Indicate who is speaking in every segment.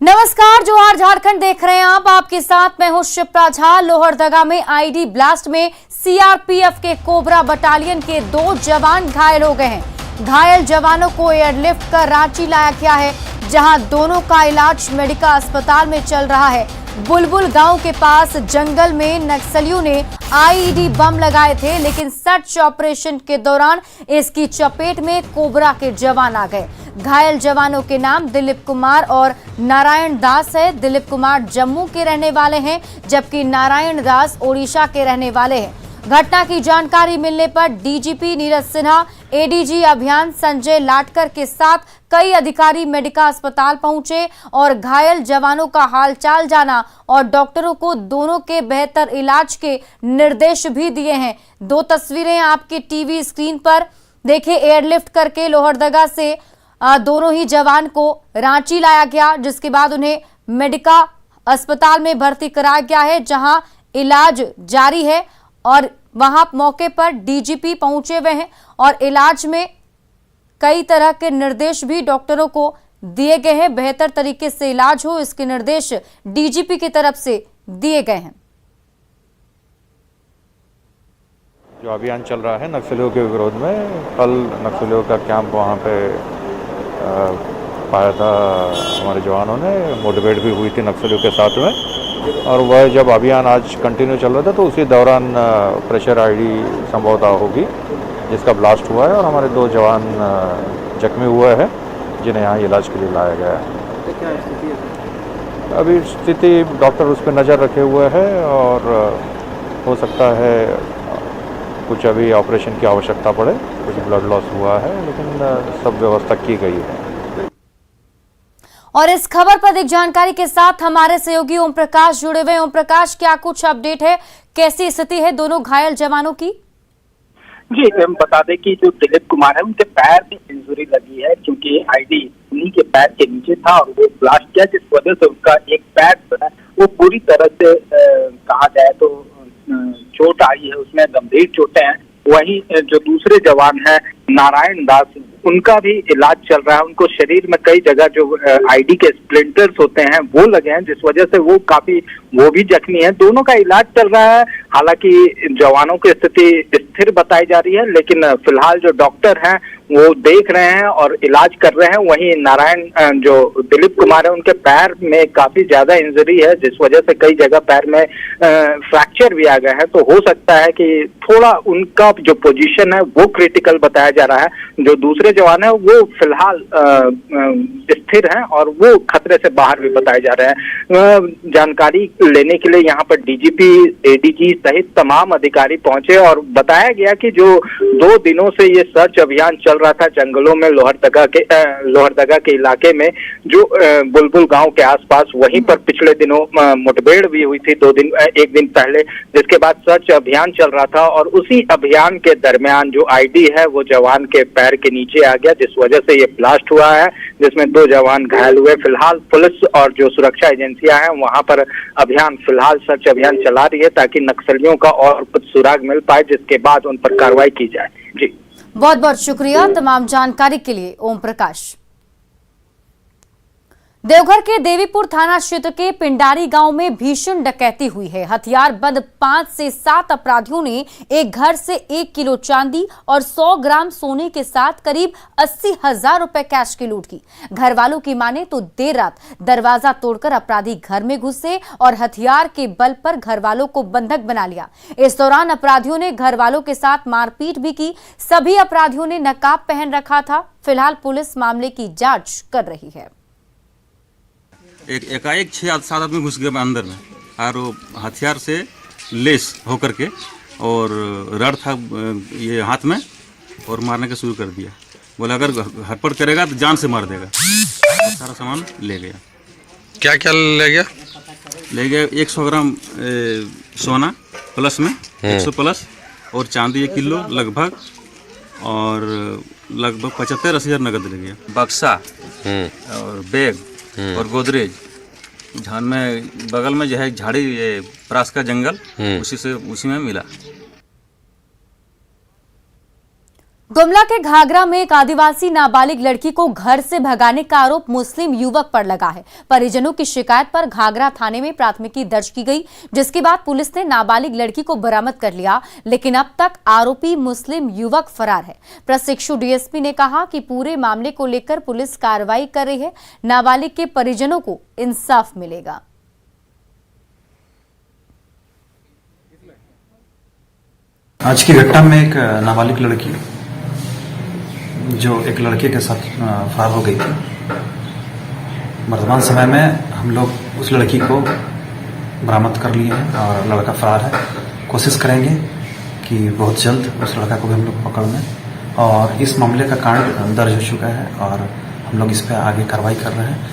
Speaker 1: नमस्कार, जोहार झारखंड देख रहे हैं आप। आपके साथ मैं हूं शिप्रा झा। लोहरदगा में आईडी ब्लास्ट में सीआरपीएफ के कोबरा बटालियन के 2 जवान घायल हो गए हैं। घायल जवानों को एयरलिफ्ट कर रांची लाया गया है, जहां दोनों का इलाज मेडिका अस्पताल में चल रहा है। बुलबुल गांव के पास जंगल में नक्सलियों ने आईईडी बम लगाए थे, लेकिन सर्च ऑपरेशन के दौरान इसकी चपेट में कोबरा के जवान आ गए। घायल जवानों के नाम दिलीप कुमार और नारायण दास है। दिलीप कुमार जम्मू के रहने वाले हैं, जबकि नारायण दास ओडिशा के रहने वाले हैं। घटना की जानकारी मिलने पर डीजीपी नीरज सिन्हा, एडीजी अभियान संजय लाटकर के साथ कई अधिकारी मेडिका अस्पताल पहुंचे और घायल जवानों का हालचाल जाना और डॉक्टरों को दोनों के बेहतर इलाज के निर्देश भी दिए हैं। 2 तस्वीरें आपके टीवी स्क्रीन पर देखिए। एयरलिफ्ट करके लोहरदगा से दोनों ही जवान को रांची लाया गया, जिसके बाद उन्हें मेडिका अस्पताल में भर्ती कराया गया है, जहां इलाज जारी है। और वहां मौके पर डीजीपी पहुंचे हुए हैं और इलाज में कई तरह के निर्देश भी डॉक्टरों को दिए गए हैं। बेहतर तरीके से इलाज हो, इसके निर्देश डीजीपी की तरफ से दिए गए हैं।
Speaker 2: जो अभियान चल रहा है नक्सलियों के विरोध में, कल नक्सलियों का कैंप वहाँ पे पाया था। हमारे जवानों ने मुठभेड़ भी हुई थी नक्सलियों के साथ में, और वह जब अभियान आज कंटिन्यू चल रहा था तो उसी दौरान प्रेशर आईडी संभवतः होगी जिसका ब्लास्ट हुआ है और हमारे 2 जवान जख्मी हुए हैं, जिन्हें यहाँ इलाज के लिए लाया गया है।
Speaker 3: तो क्या स्थिति है?
Speaker 2: अभी स्थिति डॉक्टर उस पर नज़र रखे हुए हैं और हो सकता है कुछ अभी ऑपरेशन की आवश्यकता पड़े, कुछ ब्लड लॉस हुआ है, लेकिन सब व्यवस्था की गई है।
Speaker 1: और इस खबर पर एक जानकारी के साथ हमारे सहयोगी ओम प्रकाश जुड़े हुए। ओम प्रकाश, क्या कुछ अपडेट है? कैसी स्थिति है दोनों घायल जवानों की?
Speaker 3: जी, हम बता दें कि जो दिलीप कुमार है उनके पैर में इंजरी लगी है, क्योंकि आईडी उन्हीं के पैर के नीचे था और वो ब्लास्ट किया, जिस वजह से उनका एक पैर जो है वो पूरी तरह से कहा जाए तो चोट आई है, उसमें गंभीर चोटें हैं। वहीं जो दूसरे जवान है नारायण दास, उनका भी इलाज चल रहा है। उनको शरीर में कई जगह जो आईडी के स्प्लिंटर्स होते हैं वो लगे हैं, जिस वजह से वो भी जख्मी है। दोनों का इलाज चल रहा है। हालांकि जवानों की स्थिति स्थिर बताई जा रही है, लेकिन फिलहाल जो डॉक्टर हैं वो देख रहे हैं और इलाज कर रहे हैं। वहीं नारायण जो दिलीप कुमार है, उनके पैर में काफी ज्यादा इंजरी है, जिस वजह से कई जगह पैर में फ्रैक्चर भी आ गया है। तो हो सकता है कि थोड़ा उनका जो पोजीशन है वो क्रिटिकल बताया जा रहा है। जो दूसरे जवान है वो फिलहाल स्थिर हैं और वो खतरे से बाहर भी बताए जा रहे हैं। जानकारी लेने के लिए यहाँ पर डीजीपी, एडीजी सहित तमाम अधिकारी पहुंचे और बताया गया कि जो 2 दिनों से ये सर्च अभियान चल रहा था जंगलों में, लोहरदगा के इलाके में, जो बुलबुल गांव के आसपास, वहीं पर पिछले दिनों मुठभेड़ भी हुई थी 1 दिन पहले, जिसके बाद सर्च अभियान चल रहा था। और उसी अभियान के दरमियान जो आईडी है वो जवान के पैर के नीचे आ गया, जिस वजह से ये ब्लास्ट हुआ है, जिसमें 2 जवान घायल हुए। फिलहाल पुलिस और जो सुरक्षा एजेंसियां हैं वहां पर अभियान, फिलहाल सर्च अभियान चला रही है ताकि नक्सलियों का और कुछ सुराग मिल पाए, जिसके बाद उन पर कार्रवाई की जाए। जी,
Speaker 1: बहुत बहुत शुक्रिया तमाम जानकारी के लिए ओम प्रकाश। देवघर के देवीपुर थाना क्षेत्र के पिंडारी गांव में भीषण डकैती हुई है। हथियारबंद 5 से 7 अपराधियों ने एक घर से 1 किलो चांदी और 100 ग्राम सोने के साथ करीब 80,000 रुपए कैश की लूट की। घर वालों की माने तो देर रात दरवाजा तोड़कर अपराधी घर में घुसे और हथियार के बल पर घर वालों को बंधक बना लिया। इस दौरान अपराधियों ने घर वालों के साथ मारपीट भी की। सभी अपराधियों ने नकाब पहन रखा था। फिलहाल पुलिस मामले की जांच कर रही है।
Speaker 4: एकाएक 6-7 आदमी घुस गए अंदर में और वो हथियार से लेस होकर के और रड था ये हाथ में और मारने का शुरू कर दिया। बोला अगर हड़पड़ करेगा तो जान से मार देगा। सारा सामान ले गया।
Speaker 5: क्या क्या ले गया?
Speaker 4: ले गया 100 ग्राम सोना प्लस में 100 प्लस और चांदी 1 किलो लगभग, और लगभग 75-80 हज़ार नगद ले गया। बक्सा और बैग और गोदरेज, झान में बगल में जो है झाड़ी, ये प्रास का जंगल, उसी में मिला।
Speaker 1: गुमला के घाघरा में एक आदिवासी नाबालिग लड़की को घर से भगाने का आरोप मुस्लिम युवक पर लगा है। परिजनों की शिकायत पर घाघरा थाने में प्राथमिकी दर्ज की गई, जिसके बाद पुलिस ने नाबालिग लड़की को बरामद कर लिया, लेकिन अब तक आरोपी मुस्लिम युवक फरार है। प्रशिक्षु डीएसपी ने कहा कि पूरे मामले को लेकर पुलिस कार्रवाई कर रही है। नाबालिग के परिजनों को इंसाफ मिलेगा।
Speaker 6: आज की घटना में एक नाबालिग लड़की जो एक लड़के के साथ फरार हो गई थी। वर्तमान समय में हम लोग उस लड़की को बरामद कर लिए हैं और लड़का फरार है। कोशिश करेंगे कि बहुत जल्द उस लड़का को भी हम लोग पकड़ लें और इस मामले का कांड दर्ज हो चुका है और हम लोग इस पर आगे कार्रवाई कर रहे हैं।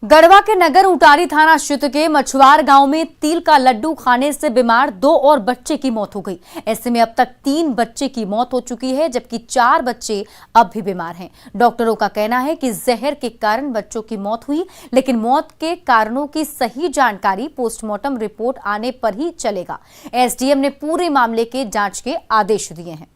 Speaker 1: गढ़वा के नगर उटारी थाना क्षेत्र के मछुआर गांव में तिल का लड्डू खाने से बीमार 2 और बच्चे की मौत हो गई। ऐसे में अब तक 3 बच्चे की मौत हो चुकी है, जबकि 4 बच्चे अब भी बीमार हैं। डॉक्टरों का कहना है कि जहर के कारण बच्चों की मौत हुई, लेकिन मौत के कारणों की सही जानकारी पोस्टमार्टम रिपोर्ट आने पर ही चलेगा। एसडीएम ने पूरे मामले के जांच के आदेश दिए हैं।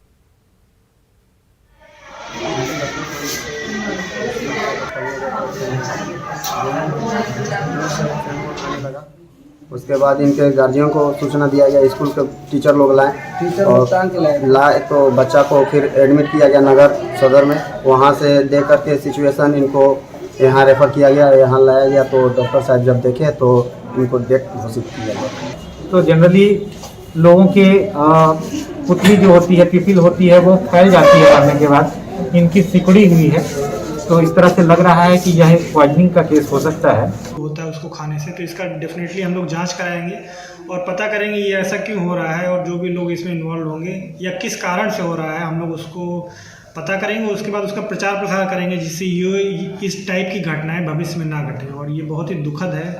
Speaker 7: उसके बाद इनके गार्जियन को सूचना दिया गया, स्कूल के टीचर लोग लाए और लाए तो बच्चा को फिर एडमिट किया गया नगर सदर में। वहाँ से देख करके सिचुएशन इनको यहाँ रेफर किया गया, यहाँ लाया गया तो डॉक्टर साहब जब देखे तो इनको डेथ घोषित किया गया।
Speaker 8: तो जनरली लोगों के पुतली जो होती है, पिपिल होती है, वो फैल जाती है मरने के बाद। इनकी सिकुड़ी हुई है, तो इस तरह से लग रहा है कि यह पॉइजनिंग का केस हो सकता है।
Speaker 9: होता है उसको खाने से, तो इसका डेफिनेटली हम लोग जांच कराएंगे और पता करेंगे ये ऐसा क्यों हो रहा है और जो भी लोग इसमें इन्वॉल्व होंगे या किस कारण से हो रहा है हम लोग उसको पता करेंगे। उसके बाद उसका प्रचार प्रसार करेंगे जिससे ये इस टाइप की घटनाएं भविष्य में ना घटे, और ये बहुत ही दुखद है।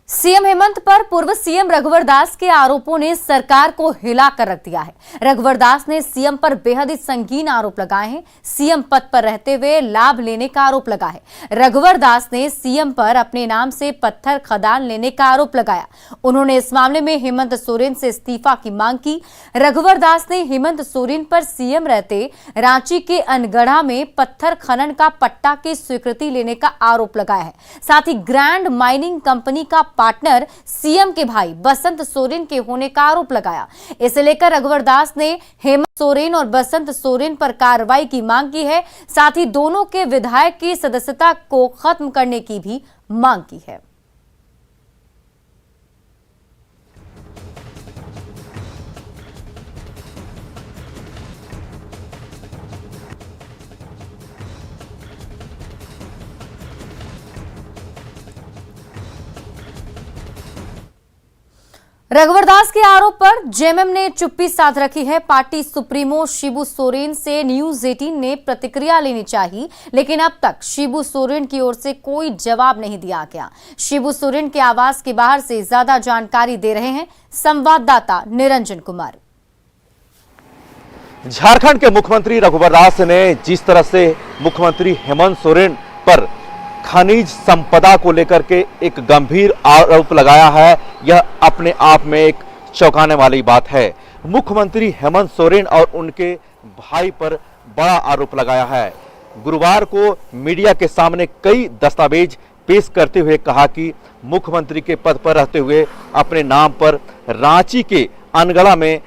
Speaker 1: सीएम हेमंत पर पूर्व सीएम रघुवर दास के आरोपों ने सरकार को हिलाकर रख दिया है। रघुवर दास ने सीएम पर बेहद ही संगीन आरोप लगाए हैं। सीएम पद पर रहते हुए लाभ लेने का आरोप लगा है। रघुवर दास ने सीएम पर अपने नाम से पत्थर खदान लेने का आरोप लगाया। उन्होंने इस मामले में हेमंत सोरेन से इस्तीफा की मांग की। रघुवर दास ने हेमंत सोरेन पर सीएम रहते रांची के अनगढ़ा में पत्थर खनन का पट्टा की स्वीकृति लेने का आरोप लगाया है। साथ ही ग्रैंड माइनिंग कंपनी का पार्टनर सीएम के भाई बसंत सोरेन के होने का आरोप लगाया। इसे लेकर रघुवर दास ने हेमंत सोरेन और बसंत सोरेन पर कार्रवाई की मांग की है। साथ ही दोनों के विधायक की सदस्यता को खत्म करने की भी मांग की है। रघुवर दास के आरोप पर जेएमएम ने चुप्पी साध रखी है। पार्टी सुप्रीमो शिबू सोरेन से न्यूज 18 ने प्रतिक्रिया लेनी चाहिए, लेकिन अब तक शिबू सोरेन की ओर से कोई जवाब नहीं दिया गया। शिबू सोरेन के आवास के बाहर से ज्यादा जानकारी दे रहे हैं संवाददाता निरंजन कुमार।
Speaker 10: झारखंड के मुख्यमंत्री रघुवर दास ने जिस तरह से मुख्यमंत्री हेमंत सोरेन पर खनिज संपदा को लेकर के एक गंभीर आरोप लगाया है, यह अपने आप में एक चौंकाने वाली बात है। मुख्यमंत्री हेमंत सोरेन और उनके भाई पर बड़ा आरोप लगाया है। गुरुवार को मीडिया के सामने कई दस्तावेज पेश करते हुए कहा कि मुख्यमंत्री के पद पर रहते हुए अपने नाम पर रांची के अनगढ़ा में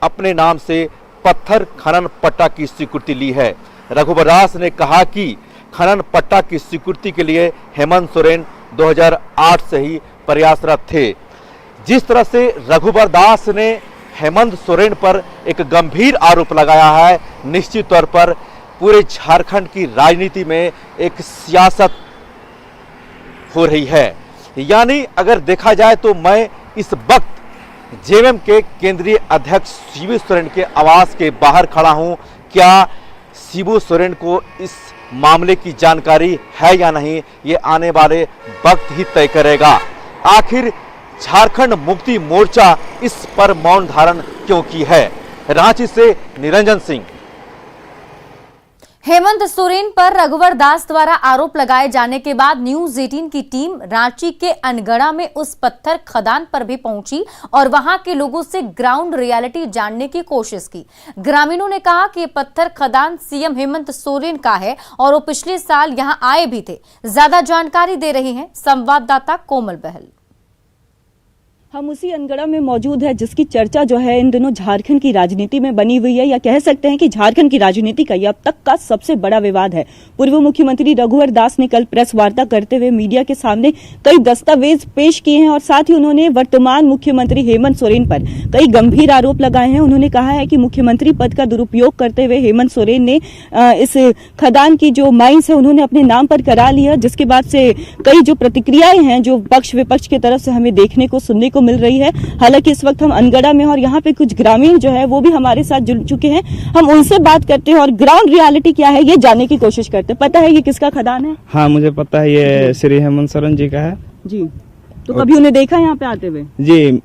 Speaker 10: अपने नाम से पत्थर खनन पट्टा की स्वीकृति ली है। रघुवर दास ने कहा कि खनन पट्टा की स्वीकृति के लिए हेमंत सोरेन 2008 से ही प्रयासरत थे। जिस तरह से रघुवर दास ने हेमंत सोरेन पर एक गंभीर आरोप लगाया है, निश्चित तौर पर पूरे झारखंड की राजनीति में एक सियासत हो रही है। यानी अगर देखा जाए तो मैं इस वक्त जेएमएम के केंद्रीय अध्यक्ष शिबू सोरेन के आवास के बाहर खड़ा हूं। क्या शिबू सोरेन को इस मामले की जानकारी है या नहीं, ये आने वाले वक्त ही तय करेगा। आखिर झारखंड मुक्ति मोर्चा इस पर मौन धारण क्यों की है? रांची से निरंजन सिंह।
Speaker 1: हेमंत सोरेन पर रघुवर दास द्वारा आरोप लगाए जाने के बाद न्यूज 18 की टीम रांची के अनगढ़ा में उस पत्थर खदान पर भी पहुंची और वहां के लोगों से ग्राउंड रियलिटी जानने की कोशिश की। ग्रामीणों ने कहा कि ये पत्थर खदान सीएम हेमंत सोरेन का है और वो पिछले साल यहां आए भी थे। ज्यादा जानकारी दे रही हैं संवाददाता कोमल बहल।
Speaker 11: हम उसी अनगढ़ा में मौजूद है जिसकी चर्चा जो है इन दिनों झारखंड की राजनीति में बनी हुई है, या कह सकते हैं कि झारखंड की राजनीति का यह अब तक का सबसे बड़ा विवाद है। पूर्व मुख्यमंत्री रघुवर दास ने कल प्रेस वार्ता करते हुए मीडिया के सामने कई दस्तावेज पेश किए हैं और साथ ही उन्होंने वर्तमान मुख्यमंत्री हेमंत सोरेन पर कई गंभीर आरोप लगाए हैं। उन्होंने कहा है कि मुख्यमंत्री पद का दुरुपयोग करते हुए हेमंत सोरेन ने इस खदान की जो माइंस है उन्होंने अपने नाम पर करा लिया, जिसके बाद से कई जो प्रतिक्रियाएं हैं जो पक्ष विपक्ष की तरफ से हमें देखने को सुनने को मिल रही है। हालांकि इस वक्त हम अनगढ़ा में और यहाँ पे कुछ ग्रामीण जो है वो भी हमारे साथ जुड़ चुके हैं। हम उनसे बात करते हैं और ग्राउंड रियलिटी क्या है ये जानने की कोशिश करते हैं। पता है ये किसका खदान है?
Speaker 12: हाँ, मुझे पता है, ये श्री हेमंत सोरेन जी का है
Speaker 11: जी। तो कभी उन्हें देखा यहाँ पे आते हुए? जी,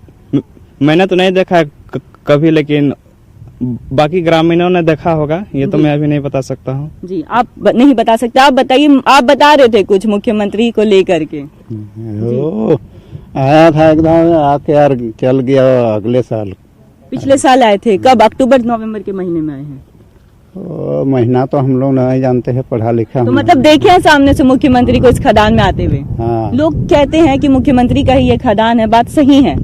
Speaker 12: मैंने तो नहीं देखा कभी, लेकिन बाकी ग्रामीणों ने देखा होगा, ये तो मैं अभी नहीं बता सकता हूँ।
Speaker 11: जी, आप नहीं बता सकते। आप बताइए, आप बता रहे थे कुछ मुख्यमंत्री को लेकर के।
Speaker 13: आया था एकदम, आके यार चल गया अगले साल।
Speaker 11: पिछले साल आए थे? कब? अक्टूबर नवंबर के महीने में आए हैं?
Speaker 13: महीना तो हम लोग नहीं जानते हैं, पढ़ा लिखा।
Speaker 11: तो मतलब देखे हैं सामने से मुख्यमंत्री को इस खदान में आते हुए?
Speaker 13: हाँ।
Speaker 11: लोग कहते हैं कि मुख्यमंत्री का ही ये खदान है, बात सही है?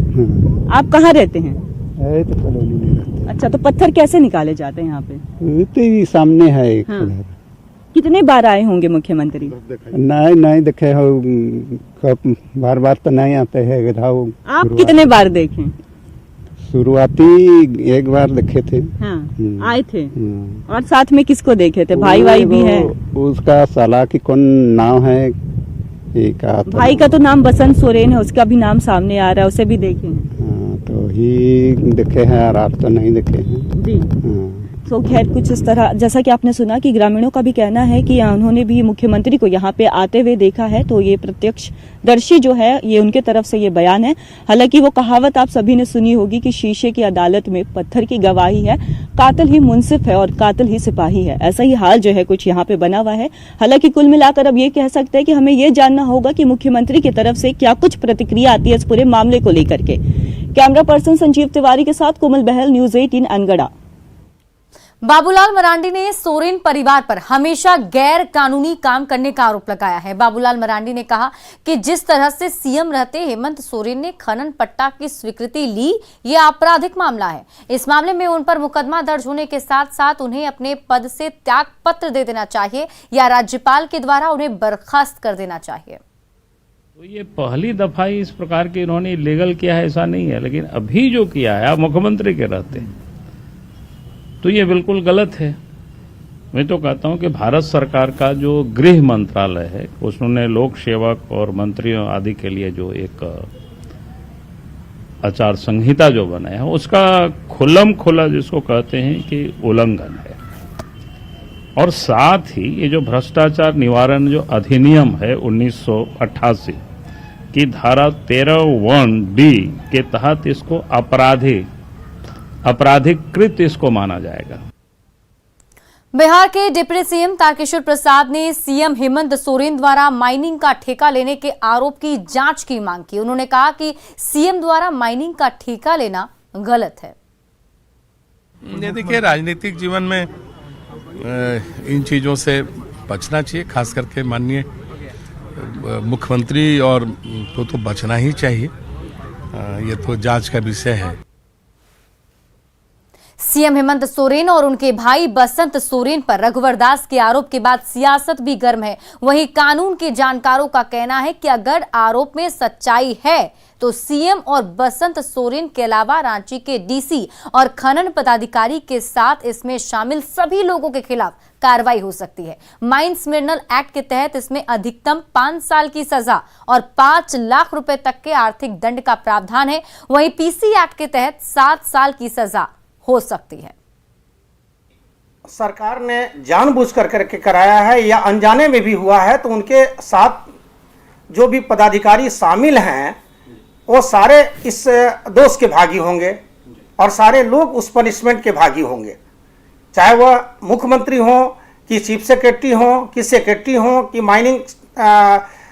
Speaker 11: आप कहाँ रहते हैं?
Speaker 13: तो कॉलोनी में रहते।
Speaker 11: अच्छा, तो पत्थर कैसे निकाले जाते हैं यहाँ पे?
Speaker 13: तो सामने है एक।
Speaker 11: हाँ। कितने बार आए होंगे मुख्यमंत्री?
Speaker 13: नहीं देखे हो, बार बार तो नहीं आते हैं।
Speaker 11: आप कितने बार देखे?
Speaker 13: शुरुआती एक बार देखे थे।
Speaker 11: हाँ, आए थे। और साथ में किसको देखे थे? भाई भी है?
Speaker 13: उसका साला की कौन नाम है?
Speaker 11: भाई का तो नाम बसंत सोरेन है, उसका भी नाम सामने आ रहा है, उसे भी देखे हैं?
Speaker 13: तो ही देखे हैं और आप तो नहीं देखे हैं
Speaker 11: जी। तो खैर कुछ इस तरह, जैसा कि आपने सुना कि ग्रामीणों का भी कहना है कि उन्होंने भी मुख्यमंत्री को यहाँ पे आते हुए देखा है, तो ये प्रत्यक्षदर्शी जो है ये उनके तरफ से ये बयान है। हालांकि वो कहावत आप सभी ने सुनी होगी कि शीशे की अदालत में पत्थर की गवाही है, कातिल ही मुंसिफ है और कातिल ही सिपाही है। ऐसा ही हाल जो है कुछ यहाँ पे बना हुआ है। हालांकि कुल मिलाकर अब ये कह सकते हैं कि हमें ये जानना होगा कि मुख्यमंत्री की तरफ से क्या कुछ प्रतिक्रिया आती है इस पूरे मामले को लेकर के। कैमरा पर्सन संजीव तिवारी के साथ कोमल बहल, न्यूज 18 अनगढ़ा।
Speaker 1: बाबूलाल मरांडी ने सोरेन परिवार पर हमेशा गैर कानूनी काम करने का आरोप लगाया है। बाबूलाल मरांडी ने कहा कि जिस तरह से सीएम रहते हेमंत सोरेन ने खनन पट्टा की स्वीकृति ली, ये आपराधिक मामला है। इस मामले में उन पर मुकदमा दर्ज होने के साथ साथ उन्हें अपने पद से त्याग पत्र दे देना चाहिए या राज्यपाल के द्वारा उन्हें बर्खास्त कर देना चाहिए।
Speaker 14: तो ये पहली दफा ही इस प्रकार के इन्होंने लीगल किया है ऐसा नहीं है, लेकिन अभी जो किया है आप मुख्यमंत्री के रहते हैं तो ये बिल्कुल गलत है। मैं तो कहता हूं कि भारत सरकार का जो गृह मंत्रालय है उसने लोक सेवक और मंत्रियों आदि के लिए जो एक आचार संहिता जो बनाया है उसका खुल्लम खुला जिसको कहते हैं कि उल्लंघन है। और साथ ही ये जो भ्रष्टाचार निवारण जो अधिनियम है 1988 की धारा 13(1)(d) के तहत इसको आपराधिकृत इसको माना जाएगा।
Speaker 1: बिहार के डिप्टी सीएम तारकिशोर प्रसाद ने सीएम हेमंत सोरेन द्वारा माइनिंग का ठेका लेने के आरोप की जांच की मांग की। उन्होंने कहा कि सीएम द्वारा माइनिंग का ठेका लेना गलत है।
Speaker 5: ये देखिए, राजनीतिक जीवन में इन चीजों से बचना चाहिए, खास करके माननीय मुख्यमंत्री और तो बचना ही चाहिए। ये तो जांच का विषय है।
Speaker 1: सीएम हेमंत सोरेन और उनके भाई बसंत सोरेन पर रघुवर दास के आरोप के बाद सियासत भी गर्म है। वहीं कानून के जानकारों का कहना है कि अगर आरोप में सच्चाई है तो सीएम और बसंत सोरेन के अलावा रांची के डीसी और खनन पदाधिकारी के साथ इसमें शामिल सभी लोगों के खिलाफ कार्रवाई हो सकती है। माइंस मिनरल एक्ट के तहत इसमें अधिकतम 5 साल की सजा और 5 लाख रुपए तक के आर्थिक दंड का प्रावधान है। वहीं पीसी एक्ट के तहत 7 साल की सजा हो सकती है।
Speaker 15: सरकार ने जानबूझ करके कराया है या अनजाने में भी हुआ है तो उनके साथ जो भी पदाधिकारी शामिल हैं वो सारे इस दोष के भागी होंगे और सारे लोग उस पनिशमेंट के भागी होंगे, चाहे वह मुख्यमंत्री हो कि चीफ सेक्रेटरी हो, कि सेक्रेटरी हो, कि माइनिंग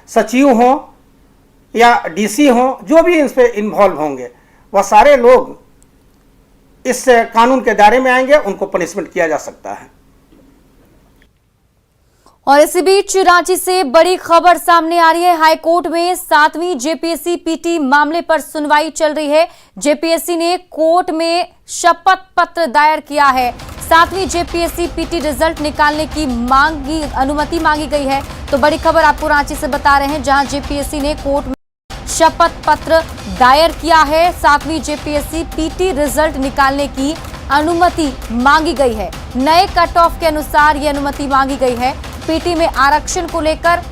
Speaker 15: सचिव हो या डीसी हो, जो भी इस पे इन्वॉल्व होंगे वह सारे लोग इस कानून के दायरे में आएंगे, उनको पनिशमेंट किया जा सकता है।
Speaker 1: और इसी बीच रांची से बड़ी खबर सामने आ रही है। हाईकोर्ट में 7वीं जेपीएससी पीटी मामले पर सुनवाई चल रही है। जेपीएससी ने कोर्ट में शपथ पत्र दायर किया है। 7वीं जेपीएससी पीटी रिजल्ट निकालने की अनुमति मांगी गई है। तो बड़ी खबर आपको रांची से बता रहे हैं, जहां जेपीएससी ने कोर्ट में शपथ पत्र दायर किया है। 7वीं जेपीएससी पीटी रिजल्ट निकालने की अनुमति मांगी गई है। नए कट ऑफ के अनुसार ये अनुमति मांगी गई है। पीटी में आरक्षण को लेकर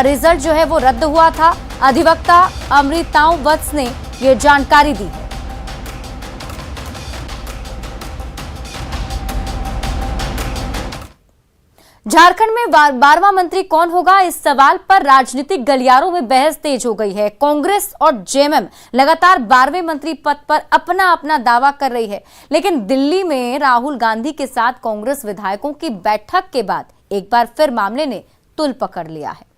Speaker 1: रिजल्ट जो है वो रद्द हुआ था। अधिवक्ता अमृताओं वत्स ने ये जानकारी दी है। झारखंड में 12वां मंत्री कौन होगा, इस सवाल पर राजनीतिक गलियारों में बहस तेज हो गई है। कांग्रेस और जेएमएम लगातार 12वें मंत्री पद पर अपना अपना दावा कर रही है, लेकिन दिल्ली में राहुल गांधी के साथ कांग्रेस विधायकों की बैठक के बाद एक बार फिर मामले ने तुल पकड़ लिया है।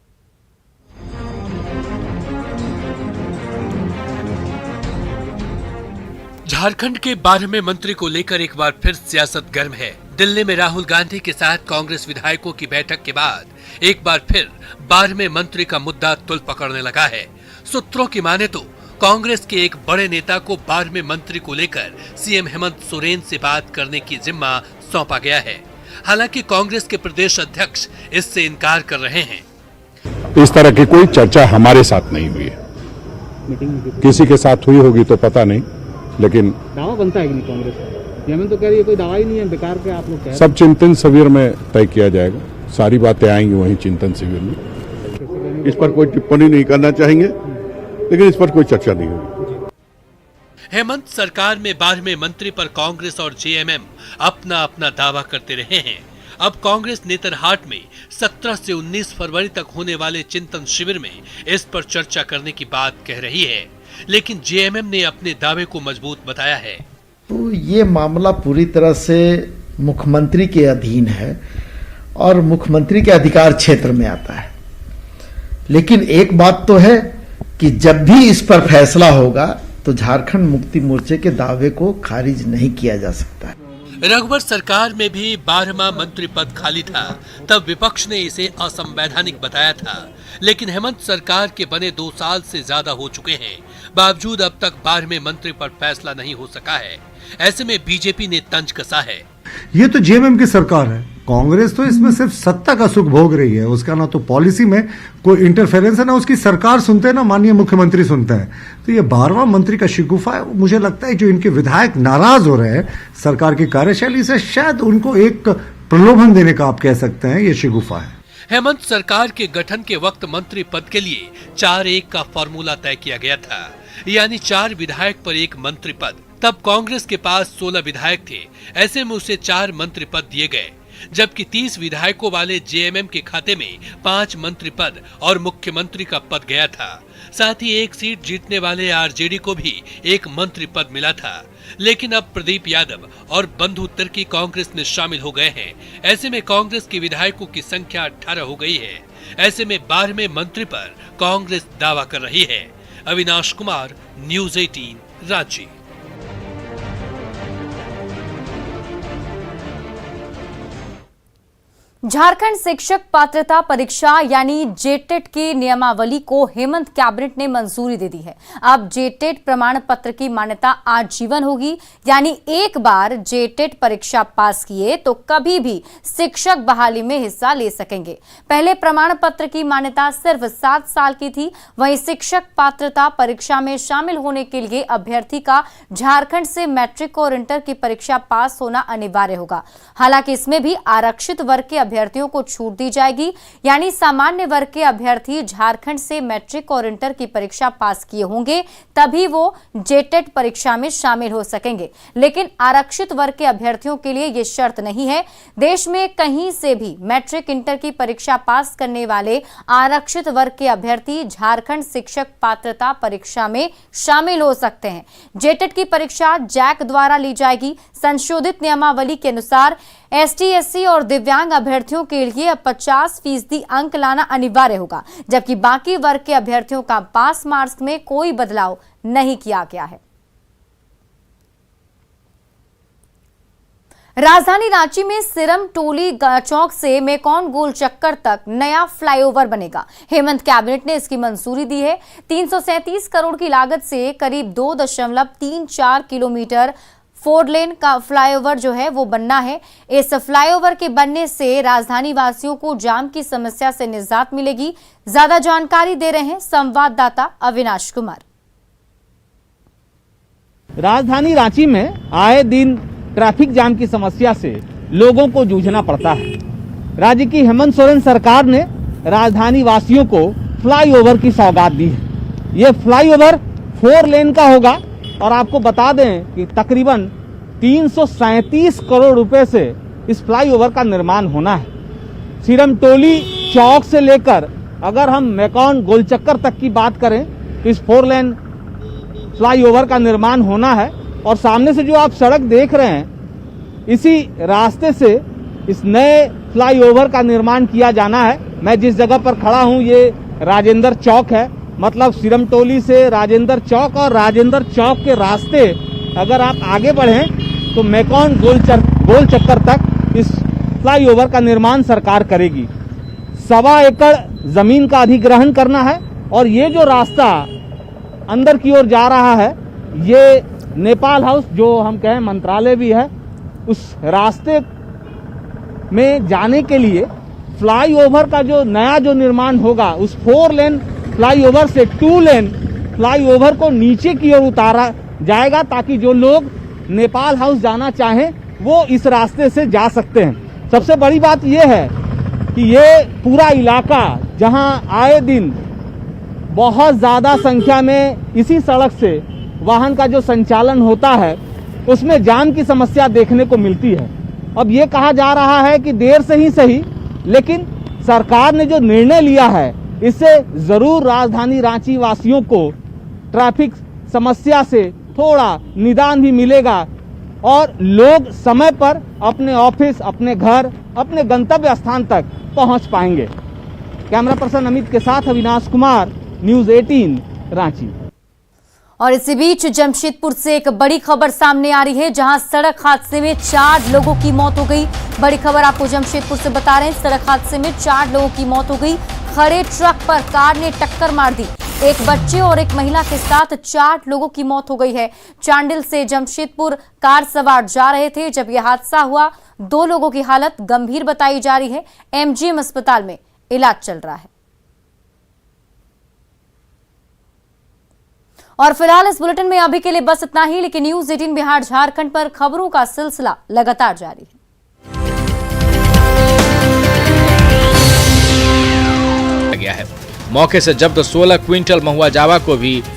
Speaker 16: झारखंड के 12वें मंत्री को लेकर एक बार फिर सियासत गर्म है। दिल्ली में राहुल गांधी के साथ कांग्रेस विधायकों की बैठक के बाद एक बार फिर 12वें मंत्री का मुद्दा तुल पकड़ने लगा है। सूत्रों की माने तो कांग्रेस के एक बड़े नेता को 12वें मंत्री को लेकर सीएम हेमंत सोरेन से बात करने की जिम्मा सौंपा गया है। हालांकि कांग्रेस के प्रदेश अध्यक्ष इससे इनकार कर रहे हैं।
Speaker 17: इस तरह की कोई चर्चा हमारे साथ नहीं हुई है। किसी के साथ हुई होगी तो पता नहीं, लेकिन
Speaker 12: दावा बनता है कि नहीं कांग्रेस का? तो कह रही है कोई दावा ही नहीं है, बेकार के आप लोग कह रहे हैं।
Speaker 17: सब चिंतन शिविर में तय किया जाएगा। सारी बातें आएंगी वहीं चिंतन शिविर में। इस पर कोई टिप्पणी नहीं करना चाहेंगे, लेकिन इस पर कोई चर्चा नहीं होगी।
Speaker 16: हेमंत सरकार में 12वें मंत्री पर कांग्रेस और जेएमएम अपना अपना दावा करते रहे हैं। अब कांग्रेस नेतरहाट में 17 से 19 फरवरी तक होने वाले चिंतन शिविर में इस पर चर्चा करने की बात कह रही है, लेकिन जेएमएम ने अपने दावे को मजबूत बताया है।
Speaker 18: तो ये मामला पूरी तरह से मुख्यमंत्री के अधीन है और मुख्यमंत्री के अधिकार क्षेत्र में आता है। लेकिन एक बात तो है कि जब भी इस पर फैसला होगा तो झारखंड मुक्ति मोर्चे के दावे को खारिज नहीं किया जा सकता है।
Speaker 16: रघुवर सरकार में भी 12वां मंत्री पद खाली था, तब विपक्ष ने इसे असंवैधानिक बताया था। लेकिन हेमंत सरकार के बने 2 साल से ज्यादा हो चुके हैं, बावजूद अब तक 12वें मंत्री पर फैसला नहीं हो सका है। ऐसे में बीजेपी ने तंज कसा है।
Speaker 19: ये तो जेएमएम की सरकार है, कांग्रेस तो इसमें सिर्फ सत्ता का सुख भोग रही है। उसका ना तो पॉलिसी में कोई इंटरफेरेंस है, ना उसकी सरकार सुनते हैं, ना माननीय मुख्यमंत्री सुनता है। तो ये 12वां मंत्री का शिगुफा है। मुझे लगता है जो इनके विधायक नाराज हो रहे हैं सरकार की कार्यशैली से, शायद उनको एक प्रलोभन देने का आप कह सकते हैं, ये शिगुफा है।
Speaker 16: हेमंत सरकार के गठन के वक्त मंत्री पद के लिए 4-1 का फॉर्मूला तय किया गया था, यानी 4 विधायक पर 1 मंत्री पद। तब कांग्रेस के पास 16 विधायक थे, ऐसे में उसे 4 मंत्री पद दिए गए, जबकि 30 विधायकों वाले जेएमएम के खाते में 5 मंत्री पद और मुख्यमंत्री का पद गया था। साथ ही 1 सीट जीतने वाले आरजेडी को भी 1 मंत्री पद मिला था। लेकिन अब प्रदीप यादव और बंधु तिर्की कांग्रेस में शामिल हो गए हैं। ऐसे में कांग्रेस के विधायकों की संख्या 18 हो गई है। ऐसे में 12वें मंत्री पर कांग्रेस दावा कर रही है। अविनाश कुमार, न्यूज़ 18, रांची।
Speaker 1: झारखंड शिक्षक पात्रता परीक्षा यानी जेटेट की नियमावली को हेमंत कैबिनेट ने मंजूरी दे दी है। अब जेटेट प्रमाण पत्र की मान्यता आजीवन होगी, यानी एक बार जेटेट परीक्षा पास किए तो कभी भी शिक्षक बहाली में हिस्सा ले सकेंगे। पहले प्रमाण पत्र की मान्यता सिर्फ 7 साल की थी। वहीं शिक्षक पात्रता परीक्षा में शामिल होने के लिए अभ्यर्थी का झारखंड से मैट्रिक और इंटर की परीक्षा पास होना अनिवार्य होगा। हालांकि इसमें भी आरक्षित वर्ग के अभ्यर्थियों को छूट दी जाएगी, यानी सामान्य वर्ग के अभ्यर्थी झारखंड से मैट्रिक और इंटर की परीक्षा पास किए होंगे तभी वो जेटेट परीक्षा में शामिल हो सकेंगे। लेकिन आरक्षित वर्ग के अभ्यर्थियों के लिए ये शर्त नहीं है। देश में कहीं से भी मैट्रिक इंटर की परीक्षा पास करने वाले आरक्षित वर्ग के अभ्यर्थी झारखंड शिक्षक पात्रता परीक्षा में शामिल हो सकते हैं। जेटेट की परीक्षा जैक द्वारा ली जाएगी। संशोधित नियमावली के अनुसार ST/SC और दिव्यांग अभ्यर्थियों के लिए अब 50% अंक लाना अनिवार्य होगा, जबकि बाकी वर्ग के अभ्यर्थियों का पास मार्क्स में कोई बदलाव नहीं किया गया है। राजधानी रांची में सिरम टोली चौक से मेकॉन गोल चक्कर तक नया फ्लाईओवर बनेगा। हेमंत कैबिनेट ने इसकी मंजूरी दी है। 337 करोड़ की लागत से करीब 2.34 किलोमीटर 4 लेन का फ्लाईओवर जो है वो बनना है। इस फ्लाईओवर के बनने से राजधानी वासियों को जाम की समस्या से निजात मिलेगी। ज्यादा जानकारी दे रहे हैं संवाददाता अविनाश कुमार।
Speaker 20: राजधानी रांची में आए दिन ट्रैफिक जाम की समस्या से लोगों को जूझना पड़ता है। राज्य की हेमंत सोरेन सरकार ने राजधानी वासियों को फ्लाईओवर की सौगात दी है। ये फ्लाईओवर 4 लेन का होगा और आपको बता दें कि तकरीबन 337 करोड़ रुपए से इस फ्लाईओवर का निर्माण होना है। सिरम टोली चौक से लेकर अगर हम मेकॉन गोलचक्कर तक की बात करें तो इस 4 लेन फ्लाईओवर का निर्माण होना है। और सामने से जो आप सड़क देख रहे हैं, इसी रास्ते से इस नए फ्लाईओवर का निर्माण किया जाना है। मैं जिस जगह पर खड़ा हूं ये राजेंद्र चौक है, मतलब सिरम टोली से राजेंद्र चौक और राजेंद्र चौक के रास्ते अगर आप आगे बढ़ें तो मेकॉन गोल चक्कर तक इस फ्लाईओवर का निर्माण सरकार करेगी। 1.25 एकड़ जमीन का अधिग्रहण करना है और ये जो रास्ता अंदर की ओर जा रहा है ये नेपाल हाउस जो हम कहें मंत्रालय भी है, उस रास्ते में जाने के लिए फ्लाईओवर का जो नया निर्माण होगा उस 4 लेन फ्लाईओवर से 2 लेन फ्लाईओवर को नीचे की ओर उतारा जाएगा ताकि जो लोग नेपाल हाउस जाना चाहें वो इस रास्ते से जा सकते हैं। सबसे बड़ी बात यह है कि ये पूरा इलाका जहां आए दिन बहुत ज्यादा संख्या में इसी सड़क से वाहन का जो संचालन होता है उसमें जाम की समस्या देखने को मिलती है। अब ये कहा जा रहा है कि देर से ही सही, लेकिन सरकार ने जो निर्णय लिया है इससे जरूर राजधानी रांची वासियों को ट्रैफिक समस्या से थोड़ा निदान भी मिलेगा और लोग समय पर अपने ऑफिस, अपने घर, अपने गंतव्य स्थान तक पहुंच पाएंगे। कैमरा पर्सन अमित के साथ अविनाश कुमार, न्यूज़ 18 रांची।
Speaker 1: और इसी बीच जमशेदपुर से एक बड़ी खबर सामने आ रही है, जहां सड़क हादसे में 4 लोगों की मौत हो गई। बड़ी खबर आपको जमशेदपुर से बता रहे हैं। सड़क हादसे में 4 लोगों की मौत हो गई। खड़े ट्रक पर कार ने टक्कर मार दी। एक बच्चे और एक महिला के साथ 4 लोगों की मौत हो गई है। चांडिल से जमशेदपुर कार सवार जा रहे थे जब यह हादसा हुआ। 2 लोगों की हालत गंभीर बताई जा रही है। MGM अस्पताल में इलाज चल रहा है। और फिलहाल इस बुलेटिन में अभी के लिए बस इतना ही, लेकिन न्यूज़ 18 बिहार झारखंड पर खबरों का सिलसिला लगातार जारी है।
Speaker 21: गया है। मौके से जब्त 16 क्विंटल महुआ जावा को भी